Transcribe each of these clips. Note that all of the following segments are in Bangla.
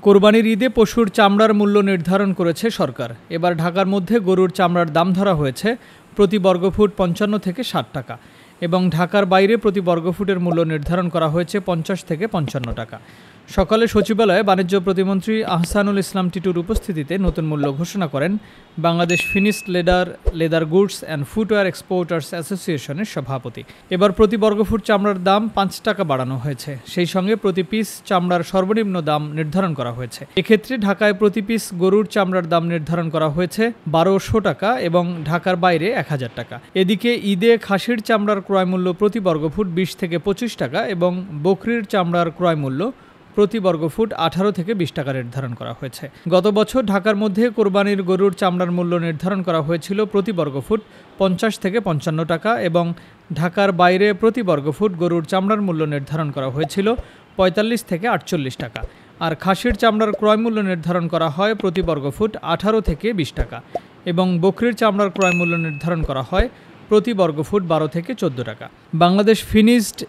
কোরবানির ঈদে পশুর চামড়ার মূল্য নির্ধারণ করেছে সরকার। এবার ঢাকার মধ্যে গরুর চামড়ার দাম ধরা হয়েছে প্রতি বর্গফুট ৫৫ থেকে ৬০ টাকা এবং ঢাকার বাইরে প্রতি বর্গফুটের মূল্য নির্ধারণ করা হয়েছে ৫০ থেকে ৫৫ টাকা। সকালে সচিবালয়ে বাণিজ্য প্রতিমন্ত্রী আহসানুল ইসলাম টিটুর উপস্থিতিতে নতুন মূল্য ঘোষণা করেন Bangladesh finished leather goods and footwear exporters অ্যাসোসিয়েশনের সভাপতি। এবার প্রতি বর্গফুট চামড়ার দাম ৫ টাকা বাড়ানো হয়েছে। সেই সঙ্গে প্রতি পিস চামড়ার সর্বনিম্ন দাম নির্ধারণ করা হয়েছে। এক্ষেত্রে ঢাকায় প্রতি পিস গরুর চামড়ার দাম নির্ধারণ করা হয়েছে ১২০০ টাকা এবং ঢাকার বাইরে ১০০০ টাকা। এদিকে ঈদে খাসির চামড়ার ক্রয়মূল্য প্রতি বর্গফুট ২০ থেকে ২৫ টাকা এবং বকরির চামড়ার ক্রয়মূল্য প্রতি বর্গফুট ১৮ থেকে ২০ টাকা নির্ধারণ করা হয়েছে। গত বছর ঢাকার মধ্যে কোরবানির গরুর চামড়ার মূল্য নির্ধারণ করা হয়েছিল প্রতি বর্গফুট ৫০ থেকে ৫৫ টাকা এবং ঢাকার বাইরে প্রতি বর্গফুট গরুর চামড়ার মূল্য নির্ধারণ করা হয়েছিল ৪৫ থেকে ৪৮ টাকা। আর খাসির চামড়ার ক্রয়মূল্য নির্ধারণ করা হয় প্রতি বর্গফুট ১৮ থেকে ২০ টাকা এবং বকরির চামড়ার ক্রয়মূল্য নির্ধারণ করা হয় প্রতি বর্গফুট ১২ থেকে ১৪ টাকা। Bangladesh finished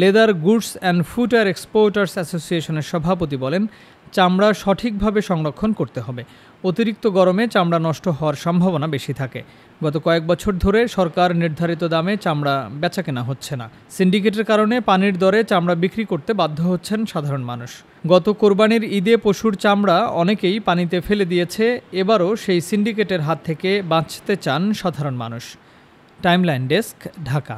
leather goods and footwear exporters অ্যাসোসিয়েশনের সভাপতি বলেন, চামড়া সঠিকভাবে সংরক্ষণ করতে হবে। অতিরিক্ত গরমে চামড়া নষ্ট হওয়ার সম্ভাবনা বেশি থাকে। গত কয়েক বছর ধরে সরকার নির্ধারিত দামে চামড়া বেচাকেনা হচ্ছে না। সিন্ডিকেটের কারণে পানির দরে চামড়া বিক্রি করতে বাধ্য হচ্ছেন সাধারণ মানুষ। গত কোরবানির ঈদে পশুর চামড়া অনেকেই পানিতে ফেলে দিয়েছে। এবারও সেই সিন্ডিকেটের হাত থেকে বাঁচতে চান সাধারণ মানুষ। Timeline desk, Dhaka.